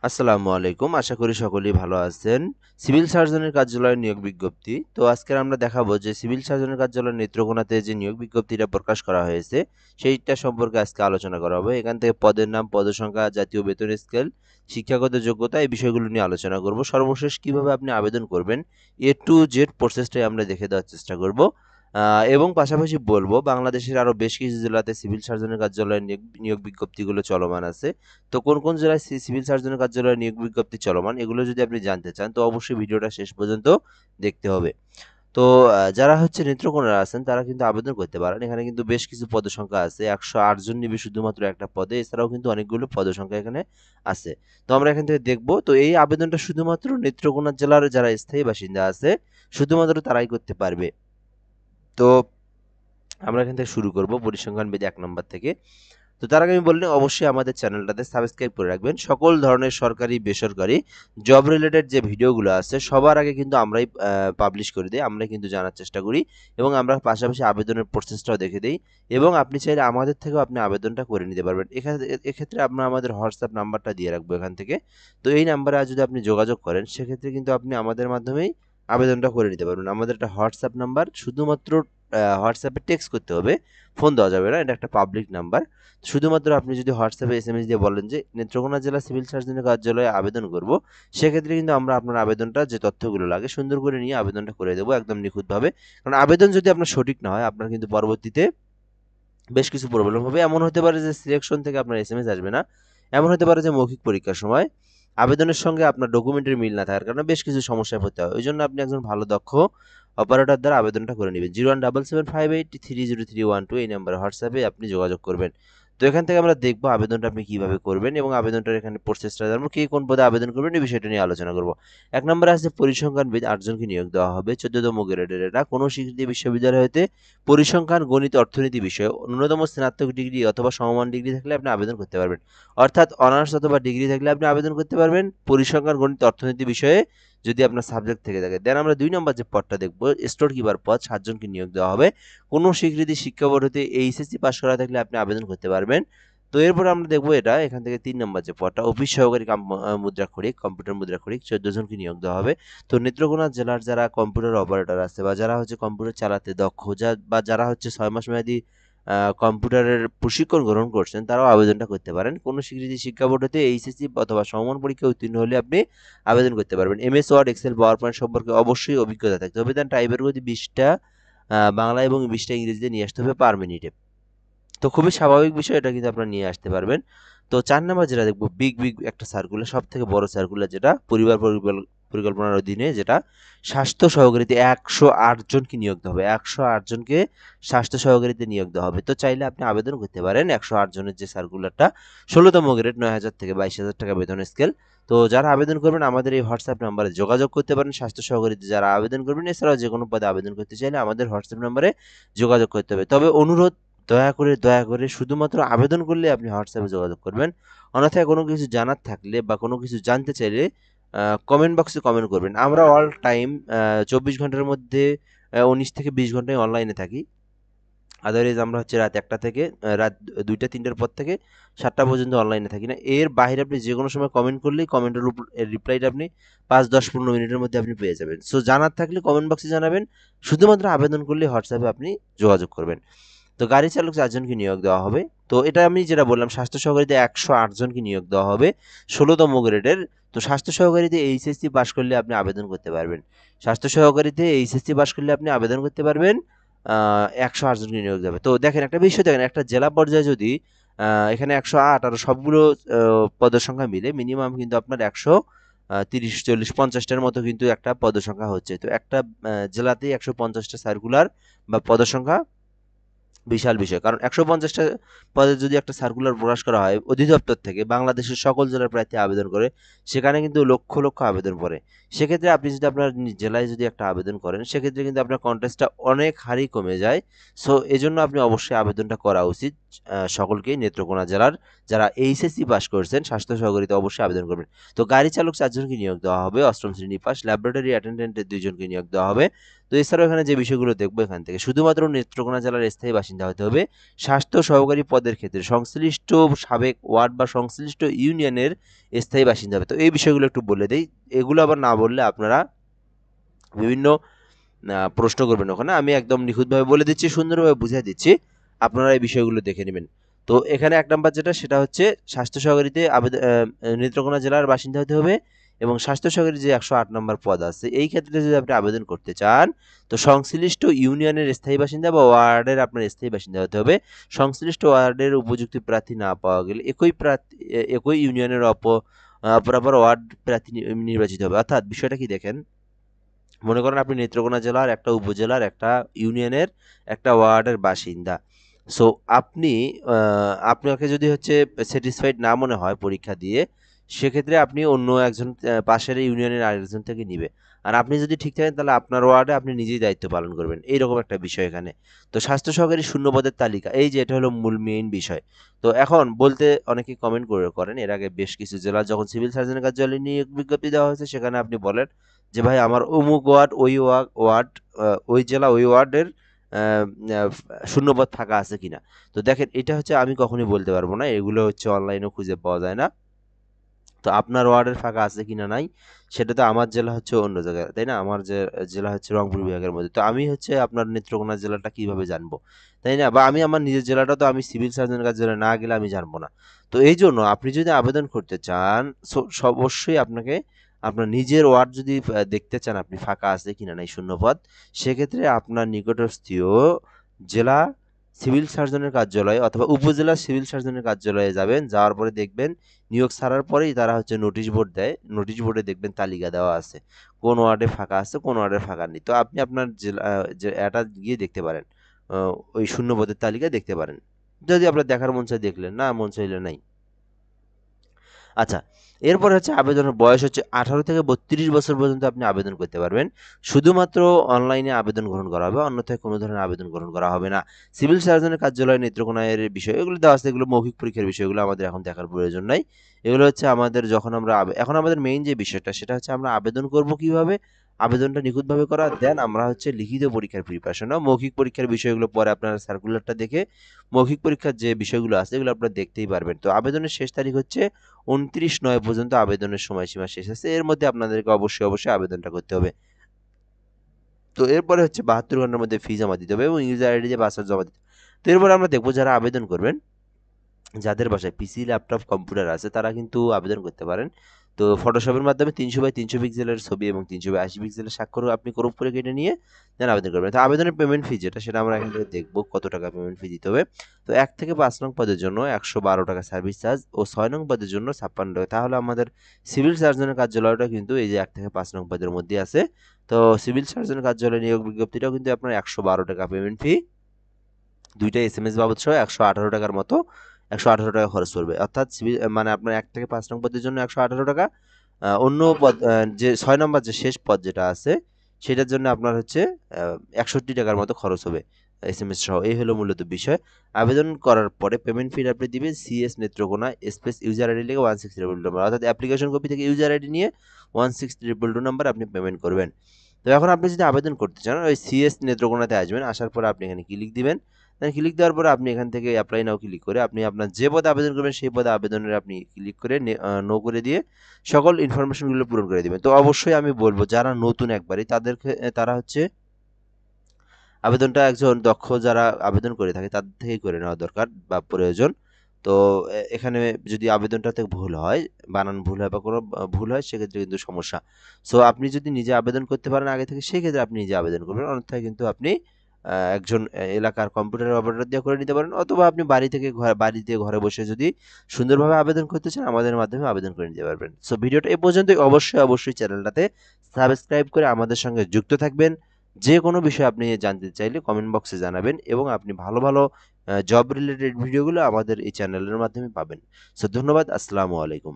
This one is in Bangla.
আসসালামু আলাইকুম। আশা করি সকলেই ভালো আছেন। সিভিল সার্জনের কার্যালয়ের নিয়োগ বিজ্ঞপ্তি। তো আজকে আমরা দেখাবো যে সিভিল সার্জনের কার্যালয় নেত্রকোনাতে যে নিয়োগ বিজ্ঞপ্তিটা প্রকাশ করা হয়েছে, সেইটা সম্পর্কে আজকে আলোচনা করা হবে। এখান থেকে পদের নাম, পদসংখ্যা, জাতীয় বেতন স্কেল, শিক্ষাগত যোগ্যতা এই বিষয়গুলো নিয়ে আলোচনা করব। সর্বশেষ কিভাবে আপনি আবেদন করবেন, A to Z প্রসেসটাই আমরা দেখে দেওয়ার চেষ্টা করব। এবং পাশাপাশি বলবো বাংলাদেশের আরো বেশ কিছু জেলাতে সিভিল সার্জনের কার্যালয়ের নিয়োগ বিজ্ঞপ্তিগুলো চলমান আছে। তো কোন কোন জেলায় সিভিল সার্জনের কার্যালয়ে নিয়োগ বিজ্ঞপ্তি চলমান এগুলো যদি আপনি জানতে চান তো অবশ্যই ভিডিওটা শেষ পর্যন্ত দেখতে হবে। তো যারা হচ্ছে নেত্রকোনার আছেন তারা কিন্তু আবেদন করতে পারেন। এখানে কিন্তু বেশ কিছু পদসংখ্যা আছে। 108 জন নিবে শুধুমাত্র একটা পদে। এছাড়াও কিন্তু অনেকগুলো পদসংখ্যা এখানে আছে। তো আমরা এখান থেকে দেখব। তো এই আবেদনটা শুধুমাত্র নেত্রকোনা জেলার যারা স্থায়ী বাসিন্দা আছে শুধুমাত্র তারাই করতে পারবে। তো আমরা এখান থেকে শুরু করব পরিসংখ্যান বিধি 1 নম্বর থেকে। তো তার আগে আমি বললে অবশ্যই আমাদের চ্যানেলটাতে সাবস্ক্রাইব করে রাখবেন। সকল ধরনের সরকারি বেসরকারি জব রিলেটেড যে ভিডিওগুলো আছে সবার আগে কিন্তু আমরাই পাবলিশ করে দিই, আমরাই কিন্তু জানার চেষ্টা করি এবং আমরা পাশাপাশি আবেদনের প্রসেসটাও দেখে দিই এবং আপনি চাইলে আমাদের থেকেও আপনি আবেদনটা করে নিতে পারবেন। এক্ষেত্রে আমরা আমাদের হোয়াটসঅ্যাপ নাম্বারটা দিয়ে রাখবো এখান থেকে। তো এই নাম্বারে যদি আপনি যোগাযোগ করেন সেক্ষেত্রে কিন্তু আপনি আমাদের মাধ্যমেই আবেদনটা করে নিতে পারবেন। আমাদের একটা হোয়াটসঅ্যাপ নাম্বার, শুধুমাত্র হোয়াটসঅ্যাপে টেক্সট করতে হবে, ফোন দেওয়া যাবে না, এটা একটা পাবলিক নাম্বার। শুধুমাত্র আপনি যদি হোয়াটসঅ্যাপে এসএমএস দিয়ে বলেন যে নেত্রকোনা জেলা সিভিল সার্জনের কার্যালয়ে আবেদন করব, সেক্ষেত্রে কিন্তু আমরা আপনার আবেদনটা যে তথ্যগুলো লাগে সুন্দর করে নিয়ে আবেদনটা করে দেবো একদম নিখুঁতভাবে। কারণ আবেদন যদি আপনার সঠিক না হয় আপনার কিন্তু পরবর্তীতে বেশ কিছু প্রবলেম হবে। এমন হতে পারে যে সিলেকশন থেকে আপনার এসএমএস আসবে না। এমন হতে পারে যে মৌখিক পরীক্ষার সময় আবেদনের সঙ্গে আপনার ডকুমেন্টের মিল না থাকার কারণে বেশ কিছু সমস্যায় পড়তে হয়। ওই জন্য আপনি একজন ভালো দক্ষ অপারেটর দ্বারা আবেদনটা করে নেবেন। 01775830312 এই নাম্বারে হোয়াটসঅ্যাপে আপনি যোগাযোগ করবেন। তো এখান থেকে আমরা দেখবো আবেদনটা আপনি কিভাবে করবেন এবং আবেদনটার এখানে প্রসেসটা জানবো, কে কোন পদে আবেদন করবেন এই বিষয়টা নিয়ে আলোচনা করব। 1 নম্বরে আছে পরিসংখ্যানবিদ 8 জনকে নিয়োগ দেওয়া হবে। 14তম গ্রেডের এটা। কোনো স্বীকৃত বিশ্ববিদ্যালয় হতে পরিসংখ্যান, গণিত, অর্থনীতি বিষয়ে ন্যূনতম স্নাতক ডিগ্রি অথবা সমমান ডিগ্রি থাকলে আপনি আবেদন করতে পারবেন। অর্থাৎ অনার্স অথবা ডিগ্রি থাকলে আপনি আবেদন করতে পারবেন পরিসংখ্যান, গণিত, অর্থনীতি বিষয়ে যদি আপনার সাবজেক্ট থেকে থাকে। দেন আমরা 2 নম্বর যে পদটা দেখব, স্টোর কিপার পদ 7 জনকে নিয়োগ দেওয়া হবে। কোনো স্বীকৃত শিক্ষা বোর্ড হতে এইচএসসি পাস করা থাকলে আপনি আবেদন করতে পারবেন। তো এরপর আমরা দেখবো এটা এখান থেকে 3 নম্বর যে পদটা, অফিস সহকারী মুদ্রাক্ষরিক, কম্পিউটার মুদ্রাক্ষরিক 14 জনকে নিয়োগ দেওয়া হবে। তো নেত্রকোনা জেলার যারা কম্পিউটার অপারেটর আছে বা যারা হচ্ছে কম্পিউটার চালাতে দক্ষ বা যারা হচ্ছে 6 মাস মেয়াদী কম্পিউটারের প্রশিক্ষণ গ্রহণ করছেন তারাও আবেদনটা করতে পারেন। কোনো স্বীকৃত শিক্ষা বোর্ড হতে এইচএসসি অথবা সমমান পরীক্ষায় উত্তীর্ণ হলে আপনি আবেদন করতে পারবেন। MS Word, Excel, PowerPoint সম্পর্কে অবশ্যই অভিজ্ঞতা থাকতে হবে। দেন টাইপের গতি 20টা বাংলা এবং 20টা ইংরেজিতে নিয়ে আসতে হবে পার মিনিটে। তো খুবই স্বাভাবিক বিষয়, এটা কিন্তু আপনারা নিয়ে আসতে পারবেন। তো 4 নাম্বার যেটা দেখবো, বিগ একটা সার্কুলার, সবথেকে বড় সার্কুলার যেটা পরিকল্পনার অধীনে, যেটা স্বাস্থ্য সহকারীতে 108 জনকে নিয়োগ দেওয়া হবে। 108 জনকে স্বাস্থ্য সহকারীতে নিয়োগ দেওয়া হবে। তো চাইলে আপনি আবেদন করতে পারেন 108 জনের যে সার্কুলারটা, 16তম গ্রেড 9,000 থেকে 22,000 টাকা বেতন স্কেল। তো যারা আবেদন করবেন আমাদের এই হোয়াটসঅ্যাপ নাম্বারে যোগাযোগ করতে পারেন। স্বাস্থ্য সহকারীতে যারা আবেদন করবেন, এছাড়াও যে কোনো পদে আবেদন করতে চাইলে আমাদের হোয়াটসঅ্যাপ নাম্বারে যোগাযোগ করতে হবে। তবে অনুরোধ, দয়া করে শুধুমাত্র আবেদন করলে আপনি হোয়াটসঅ্যাপে যোগাযোগ করবেন। অন্যথায় কোনো কিছু জানার থাকলে বা কোনো কিছু জানতে চাইলে কমেন্ট বক্সে কমেন্ট করবেন। আমরা অল টাইম 24 ঘন্টার মধ্যে 19 থেকে 20 ঘন্টায় অনলাইনে থাকি। আদারওয়াইজ আমরা হচ্ছে রাত 1টা থেকে রাত 2টা 3টার পর থেকে 7টা পর্যন্ত অনলাইনে থাকি না। এর বাইরে আপনি যে কোনো সময় কমেন্ট করলেই কমেন্টের উপর রিপ্লাইটা আপনি 5, 10, 15 মিনিটের মধ্যে আপনি পেয়ে যাবেন। সো জানার থাকলে কমেন্ট বক্সে জানাবেন। শুধুমাত্র আবেদন করলে হোয়াটসঅ্যাপে আপনি যোগাযোগ করবেন। তো গাড়ি চালক 4 জনকে নিয়োগ দেওয়া হবে। তো এটা আমি যেটা বললাম, স্বাস্থ্য সহকারীতে 108 জনকে নিয়োগ দেওয়া হবে 16তম গ্রেডের। তো স্বাস্থ্য সহকারীতে এইচএসসি পাস করলে আপনি আবেদন করতে পারবেন। স্বাস্থ্য সহকারীতে এইচএসসি পাস করলে আপনি আবেদন করতে পারবেন। 108 জনকে নিয়োগ দেবে। তো দেখেন একটা বিষয়, দেখেন একটা জেলা পর্যায়ে যদি এখানে 108 আর সবগুলো পদের সংখ্যা মিলে মিনিমাম কিন্তু আপনার 130, 40, 50টার মতো কিন্তু একটা পদের সংখ্যা হচ্ছে। তো একটা জেলাতেই 150টা সার্কুলার বা পদের সংখ্যা বিশাল বিষয়। কারণ ১৫০টা পদে যদি একটা সার্কুলার প্রকাশ করা হয় অধিদপ্তর থেকে, বাংলাদেশের সকল জেলার প্রার্থী আবেদন করে, সেখানে কিন্তু লক্ষ আবেদন পড়ে। সেক্ষেত্রে আপনি যদি আপনার জেলায় যদি একটা আবেদন করেন, সেক্ষেত্রে কিন্তু আপনার কনটেস্টটা অনেক হারেই কমে যায়। সো এজন্য আপনি অবশ্যই আবেদনটা করা উচিত সকলকেই। নেত্রকোনা জেলার যারা এইচএসসি পাস করছেন স্বাস্থ্য সহকারীতে অবশ্যই আবেদন করবেন। তো গাড়ি চালক 4 জনকে নিয়োগ দেওয়া হবে, 8ম শ্রেণী পাস। ল্যাবরেটরি অ্যাটেন্ডেন্ট 2 জনকে নিয়োগ দেওয়া হবে। তো এছাড়াও এখানে যে বিষয়গুলো দেখবো এখান থেকে শুধুমাত্র নেত্রকোনা জেলার স্থায়ী বাসিন্দা হতে হবে, স্বাস্থ্য সহকারী পদের ক্ষেত্রে সংশ্লিষ্ট সাবেক ওয়ার্ড বা সংশ্লিষ্ট ইউনিয়নের স্থায়ী বাসিন্দা হবে। তো এই বিষয়গুলো একটু বলে দেই, এগুলো আবার না বললে আপনারা বিভিন্ন প্রশ্ন করবেন ওখানে। আমি একদম নিখুঁতভাবে বলে দিচ্ছি, সুন্দরভাবে বুঝিয়ে দিচ্ছি, আপনারা এই বিষয়গুলো দেখে নেবেন। তো এখানে ১ নাম্বার যেটা সেটা হচ্ছে স্বাস্থ্য সহকারীতে নেত্রকোনা জেলার বাসিন্দা হতে হবে এবং স্বাস্থ্য সহকারী যে ১০৮ নম্বর পদ আছে এই ক্ষেত্রে যদি আপনি আবেদন করতে চান তো সংশ্লিষ্ট ইউনিয়নের স্থায়ী বাসিন্দা বা ওয়ার্ডের আপনার স্থায়ী বাসিন্দা হতে হবে। সংশ্লিষ্ট ওয়ার্ডের উপযুক্ত প্রার্থী না পাওয়া গেলে একই ইউনিয়নের অপরাপর ওয়ার্ড প্রার্থী নির্বাচিত হবে। অর্থাৎ বিষয়টা কি দেখেন, মনে করেন আপনি নেত্রকোনা জেলার একটা উপজেলার একটা ইউনিয়নের একটা ওয়ার্ডের বাসিন্দা। সো আপনি আপনাকে যদি হচ্ছে স্যাটিসফাইড না মনে হয় পরীক্ষা দিয়ে, সেক্ষেত্রে আপনি অন্য একজন পাশের ইউনিয়নের আরেকজন থেকে নিবে। আর আপনি যদি ঠিক থাকেন তাহলে আপনার ওয়ার্ডে আপনি নিজেই দায়িত্ব পালন করবেন, এইরকম একটা বিষয় এখানে। তো স্বাস্থ্য সহকারী শূন্যপদের তালিকা, এই যে এটা হলো মূল মেইন বিষয়। তো এখন বলতে অনেকে কমেন্ট করেন, এর আগে বেশ কিছু জেলা যখন সিভিল সার্জনের কার্যালয়ে নিয়োগ বিজ্ঞপ্তি দেওয়া হয়েছে সেখানে আপনি বলেন যে ভাই আমার অমুক ওয়ার্ড ওই জেলা ওই ওয়ার্ডের শূন্যপদ ফাঁকা আছে কিনা। তো দেখেন এটা হচ্ছে আমি কখনোই বলতে পারবো না, এগুলো হচ্ছে অনলাইনেও খুঁজে পাওয়া যায় না। তো আপনার ওয়ার্ডের ফাঁকা আছে কিনা নাই সেটা তো, আমার জেলা হচ্ছে অন্য জায়গায়, তাই না? আমার যে জেলা হচ্ছে রংপুর বিভাগের মধ্যে, তো আমি হচ্ছে আপনার নেত্রকোনা জেলাটা কিভাবে জানবো, তাই না? বা আমি আমার নিজের জেলাটা তো আমি সিভিল সার্জনের কার্যালয়ে না গেলে আমি জানবো না। তো এই জন্য আপনি যদি আবেদন করতে চান অবশ্যই আপনাকে আপনার নিজের ওয়ার্ড যদি দেখতে চান আপনি ফাঁকা আছে কিনা নাই শূন্যপদ, সেক্ষেত্রে আপনার নিকটস্থীয় জেলা সিভিল সার্জনের কার্যালয় অথবা উপজেলা সিভিল সার্জনের কার্যালয়ে যাবেন, যাওয়ার পরে দেখবেন নিয়োগ ছাড়ার পরেই তারা হচ্ছে নোটিশ বোর্ড দেয়, নোটিশ বোর্ডে দেখবেন তালিকা দেওয়া আছে কোন ওয়ার্ডে ফাঁকা আছে কোন ওয়ার্ডে ফাঁকা নেই। তো আপনি আপনার জেলা এটা গিয়ে দেখতে পারেন, ওই শূন্যপদের তালিকা দেখতে পারেন, যদি আপনার দেখার মন চায় দেখলেন, না মন চাইলে নাই। আচ্ছা, এরপরে হচ্ছে আবেদনের বয়স হচ্ছে 18 থেকে 32 বছর পর্যন্ত আপনি আবেদন করতে পারবেন। শুধুমাত্র অনলাইনে আবেদন গ্রহণ করা হবে, অন্যথায় কোনো ধরনের আবেদন গ্রহণ করা হবে না। সিভিল সার্জনের কার্যালয় নেত্রকোনার বিষয় এগুলো দেওয়া আছে, এগুলো মৌখিক পরীক্ষার বিষয়, এগুলো আমাদের এখন দেখার প্রয়োজন নাই। এগুলো হচ্ছে আমাদের যখন আমরা এখন আমাদের মেইন যে বিষয়টা সেটা হচ্ছে আমরা আবেদন করব কিভাবে, আবেদনটা নিখুঁতভাবে করা, দেন আমরা হচ্ছে লিখিত পরীক্ষার প্রিপারেশন নাও। মৌখিক পরীক্ষার বিষয়গুলো পরে আপনারা সার্কুলারটা দেখে মৌখিক পরীক্ষার যে বিষয়গুলো আছে এগুলো আপনারা দেখতেই পারবেন। তো আবেদনের শেষ তারিখ হচ্ছে 29/9 পর্যন্ত আবেদনের সময়সীমা শেষ আছে, এর মধ্যে আপনাদেরকে অবশ্যই আবেদনটা করতে হবে। তো এরপরে হচ্ছে 72 ঘন্টার মধ্যে ফি জমা দিতে হবে এবং ইউজার আইডি দিয়ে পাসওয়ার্ড জমা দিতে হবে। তো এরপর আমরা দেখবো যারা আবেদন করবেন, যাদের বাসায় পিসি ল্যাপটপ কম্পিউটার আছে তারা কিন্তু আবেদন করতে পারেন। তো ফটোশপের মাধ্যমে 300x300 পিক্সেলের ছবি এবং 300x80 পিক্সেলের স্বাক্ষর আপনি ক্রপ করে কেটে নিয়ে দেন আবেদন করবেন। তো আবেদনের পেমেন্ট ফি যেটা সেটা আমরা এখান থেকে দেখবো কত টাকা পেমেন্ট ফি দিতে হবে। তো 1 থেকে 5 নং পদের জন্য 112 টাকা সার্ভিস চার্জ ও 6 নং পদের জন্য 56 টাকা। তাহলে আমাদের সিভিল সার্জনের কার্যালয়টা কিন্তু এই যে 1 থেকে 5 নং পদের মধ্যে আছে। তো সিভিল সার্জনের কার্যালয় নিয়োগ বিজ্ঞপ্তিটাও কিন্তু আপনার 112 টাকা পেমেন্ট ফি, দুইটা এসএমএস বাবদ সহ 118 টাকার মতো 118 টাকা খরচ পড়বে। অর্থাৎ মানে আপনার 1 থেকে 5 নং পদের জন্য 118 টাকা, অন্য পদ যে 6 নম্বর যে শেষ পদ যেটা আছে সেটার জন্য আপনার হচ্ছে 61 টাকার মতো খরচ হবে এসএমএস সহ। এই হলো মূলত বিষয়। আবেদন করার পরে পেমেন্ট ফি আপনি দিবেন CS Netrokona space user ID লিখে 1622 নাম্বার, অর্থাৎ অ্যাপ্লিকেশন কপি থেকে ইউজার আইডি নিয়ে 1622 নাম্বার আপনি পেমেন্ট করবেন। তো এখন আপনি যদি আবেদন করতে চান ওই সিএস নেত্রকোনাতে আসবেন, আসার পরে আপনি এখানে ক্লিক দিবেন। ক্লিক দেওয়ার পরে আপনি এখান থেকে অ্যাপ্লাই নাও ক্লিক করে আপনি আপনার যে পদে আবেদন করবেন সেই পদে আবেদনের আপনি ক্লিক করে নো করে দিয়ে সকল ইনফরমেশনগুলো পূরণ করে দিবেন। তো অবশ্যই আমি বলবো যারা নতুন একবারই তাদেরকে তারা হচ্ছে আবেদনটা একজন দক্ষ যারা আবেদন করে থাকে তাদের থেকেই করে নেওয়া দরকার বা প্রয়োজন। তো এখানে যদি আবেদনটাতে ভুল হয়, বানান ভুল হয় বা কোনো ভুল হয় সেক্ষেত্রে কিন্তু সমস্যা। সো আপনি যদি নিজে আবেদন করতে পারেন আগে থেকে সেক্ষেত্রে আপনি নিজে আবেদন করবেন, অন্যথায় কিন্তু আপনি একজন এলাকার কম্পিউটার অপারেটর দিয়ে করে নিতে পারেন, অথবা আপনি বাড়িতে ঘরে বসে যদি সুন্দরভাবে আবেদন করতে চান আমাদের মাধ্যমে আবেদন করে নিতে পারবেন। সো ভিডিওটা এ পর্যন্তই। অবশ্যই চ্যানেলটাতে সাবস্ক্রাইব করে আমাদের সঙ্গে যুক্ত থাকবেন। যে কোনো বিষয় আপনি জানতে চাইলে কমেন্ট বক্সে জানাবেন এবং আপনি ভালো জব রিলেটেড ভিডিওগুলো আমাদের এই চ্যানেলের মাধ্যমে পাবেন। সো ধন্যবাদ, আসসালামু আলাইকুম।